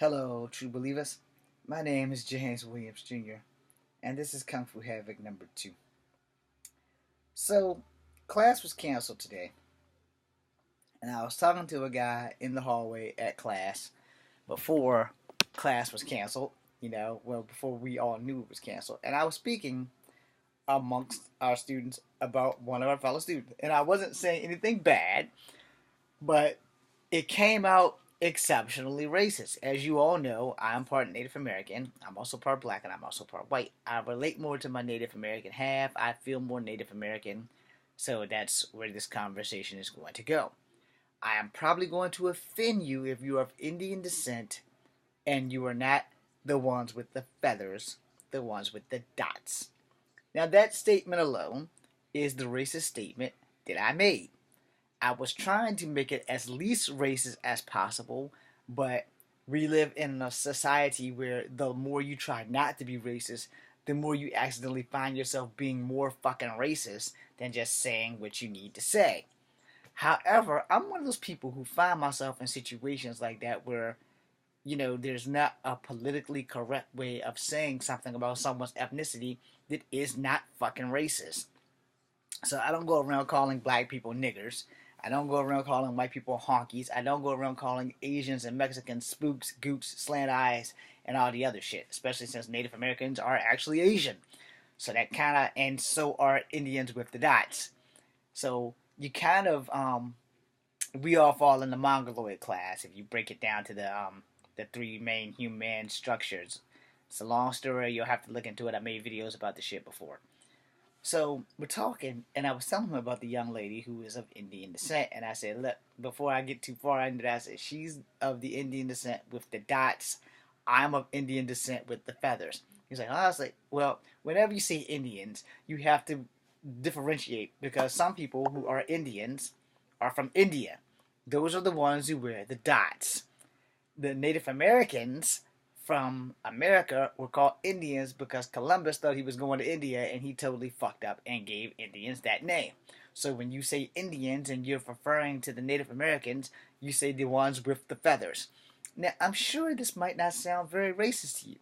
Hello, true believers. My name is James Williams Jr., and this is Kung Fu Havoc number 2. So, class was canceled today, and I was talking to a guy in the hallway at class before class was canceled, before we all knew it was canceled. And I was speaking amongst our students about one of our fellow students. And I wasn't saying anything bad, but it came out exceptionally racist. As you all know, I'm part Native American. I'm also part black, and I'm also part white. I relate more to my Native American half. I feel more Native American. So that's where this conversation is going to go. I am probably going to offend you if you are of Indian descent and you are not the ones with the feathers, the ones with the dots. Now, that statement alone is the racist statement that I made. I was trying to make it as least racist as possible, but we live in a society where the more you try not to be racist, the more you accidentally find yourself being more fucking racist than just saying what you need to say. However, I'm one of those people who find myself in situations like that where, there's not a politically correct way of saying something about someone's ethnicity that is not fucking racist. So I don't go around calling black people niggers. I don't go around calling white people honkies. I don't go around calling Asians and Mexicans spooks, gooks, slant eyes, and all the other shit. Especially since Native Americans are actually Asian. So that kind of, and so are Indians with the dots. So you kind of, we all fall in the Mongoloid class if you break it down to the three main human structures. It's a long story. You'll have to look into it. I made videos about this shit before. So we're talking, and I was telling him about the young lady who is of Indian descent, and I said, look, before I get too far into that, I said, she's of the Indian descent with the dots. I'm of Indian descent with the feathers. He's like, oh, I was like, well, whenever you say Indians, you have to differentiate, because some people who are Indians are from India. Those are the ones who wear the dots. The Native Americans from America were called Indians because Columbus thought he was going to India and he totally fucked up and gave Indians that name. So when you say Indians and you're referring to the Native Americans, you say the ones with the feathers. Now, I'm sure this might not sound very racist to you.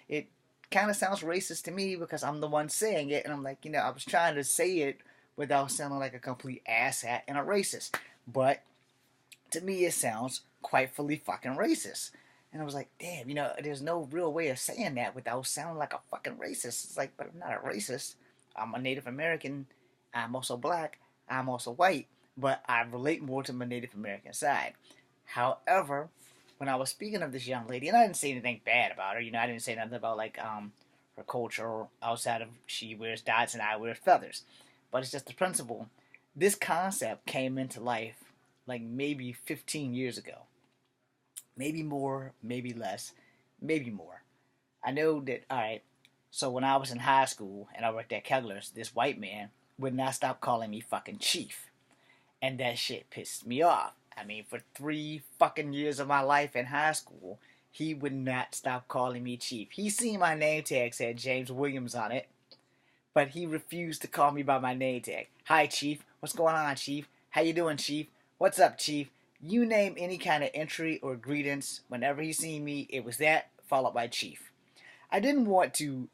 It kind of sounds racist to me because I'm the one saying it, and I'm like, I was trying to say it without sounding like a complete asshat and a racist. But to me, it sounds quite fully fucking racist. And I was like, damn, there's no real way of saying that without sounding like a fucking racist. It's like, but I'm not a racist. I'm a Native American. I'm also black. I'm also white. But I relate more to my Native American side. However, when I was speaking of this young lady, and I didn't say anything bad about her, I didn't say nothing about like her culture outside of she wears dots and I wear feathers. But it's just the principle. This concept came into life like maybe 15 years ago. Maybe more, maybe less, maybe more. I know that, alright, so when I was in high school and I worked at Kegler's, this white man would not stop calling me fucking chief. And that shit pissed me off. I mean, for 3 fucking years of my life in high school, he would not stop calling me chief. He seen my name tag said James Williams on it, but he refused to call me by my name tag. Hi, chief. What's going on, chief? How you doing, chief? What's up, chief? You name any kind of entry or greetings, whenever he seen me, it was that followed by chief. I didn't want to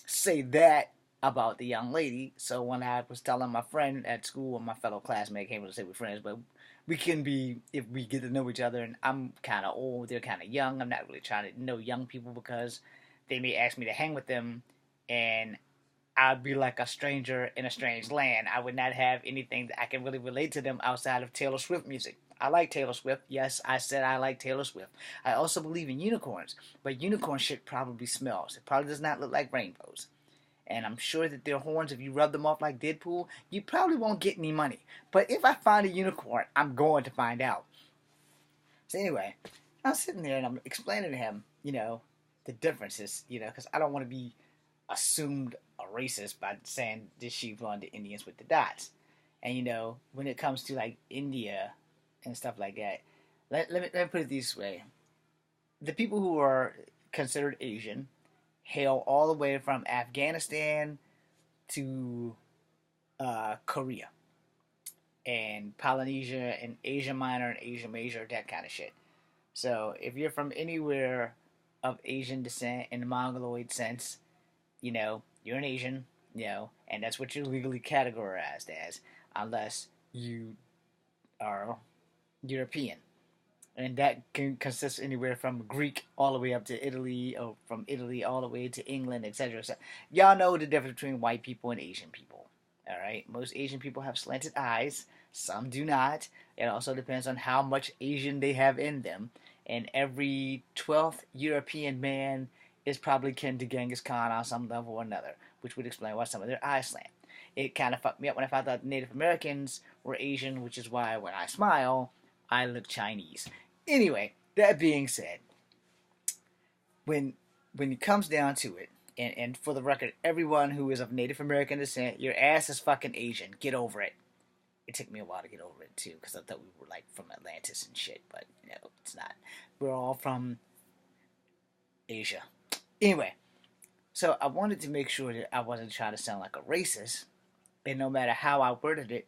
say that about the young lady, so when I was telling my friend at school, and my fellow classmate, came to say we're friends, but we can be if we get to know each other. And I'm kind of old, they're kind of young. I'm not really trying to know young people because they may ask me to hang with them, and I'd be like a stranger in a strange land. I would not have anything that I can really relate to them outside of Taylor Swift music. I like Taylor Swift. Yes, I said I like Taylor Swift. I also believe in unicorns, but unicorn shit probably smells. It probably does not look like rainbows. And I'm sure that their horns, if you rub them off like Deadpool, you probably won't get any money. But if I find a unicorn, I'm going to find out. So anyway, I'm sitting there and I'm explaining to him, the differences, because I don't want to be assumed a racist by saying this she belonged to Indians with the dots. And when it comes to like India and stuff like that, let me put it this way: the people who are considered Asian hail all the way from Afghanistan to Korea and Polynesia and Asia Minor and Asia Major, that kind of shit. So if you're from anywhere of Asian descent in the Mongoloid sense, you're an Asian, and that's what you're legally categorized as, unless you are European. And that can consist anywhere from Greek all the way up to Italy, or from Italy all the way to England, etc. So y'all know the difference between white people and Asian people. All right, most Asian people have slanted eyes. Some do not. It also depends on how much Asian they have in them. And every 12th European man is probably kin to Genghis Khan on some level or another, which would explain why some of their eyes slant. It kind of fucked me up when I found out Native Americans were Asian, which is why when I smile, I look Chinese. Anyway, that being said, when it comes down to it, and for the record, everyone who is of Native American descent, your ass is fucking Asian. Get over it. It took me a while to get over it too, because I thought we were like from Atlantis and shit, but it's not. We're all from Asia. Anyway, so I wanted to make sure that I wasn't trying to sound like a racist, and no matter how I worded it,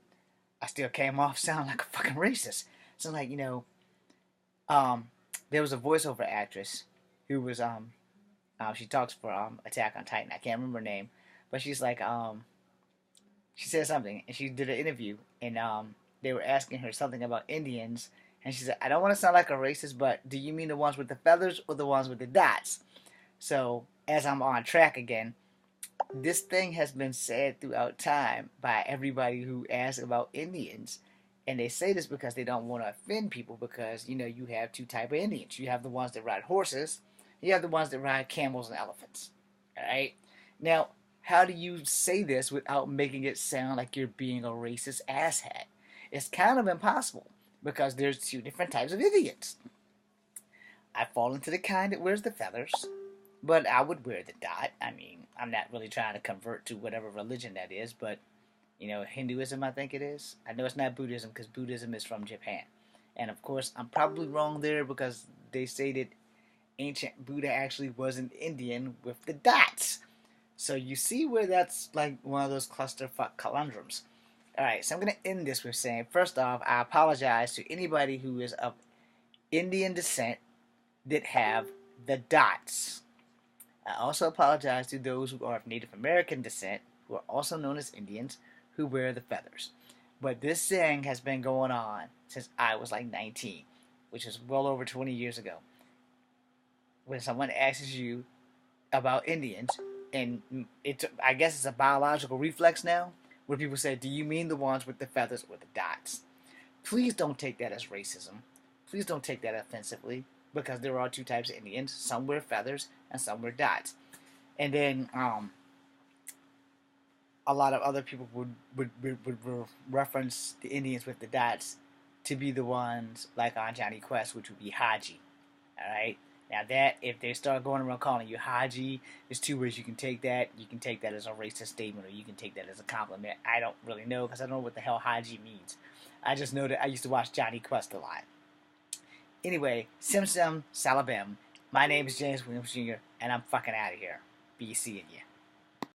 I still came off sounding like a fucking racist. So like, there was a voiceover actress who was she talks for Attack on Titan. I can't remember her name, but she's like she said something, and she did an interview, and they were asking her something about Indians, and she said, "I don't want to sound like a racist, but do you mean the ones with the feathers or the ones with the dots?" So as I'm on track again, this thing has been said throughout time by everybody who asks about Indians. And they say this because they don't want to offend people, because, you have two type of Indians. You have the ones that ride horses. You have the ones that ride camels and elephants. Alright? Now, how do you say this without making it sound like you're being a racist asshat? It's kind of impossible, because there's two different types of Indians. I fall into the kind that wears the feathers, but I would wear the dot. I mean, I'm not really trying to convert to whatever religion that is, but Hinduism, I think it is. I know it's not Buddhism, because Buddhism is from Japan. And of course, I'm probably wrong there, because they say that ancient Buddha actually was an Indian with the dots. So you see where that's like one of those clusterfuck conundrums. Alright, so I'm going to end this with saying, first off, I apologize to anybody who is of Indian descent that have the dots. I also apologize to those who are of Native American descent, who are also known as Indians, who wear the feathers. But this thing has been going on since I was like 19, which is well over 20 years ago. When someone asks you about Indians, and I guess it's a biological reflex now, where people say, "Do you mean the ones with the feathers or the dots?" Please don't take that as racism. Please don't take that offensively, because there are two types of Indians. Some wear feathers and some wear dots. And then a lot of other people would reference the Indians with the dots to be the ones like on Johnny Quest, which would be Haji. Alright? Now that, if they start going around calling you Haji, there's two ways you can take that. You can take that as a racist statement, or you can take that as a compliment. I don't really know, because I don't know what the hell Haji means. I just know that I used to watch Johnny Quest a lot. Anyway, Sim Sim Salabim. My name is James Williams Jr., and I'm fucking out of here. Be seeing you.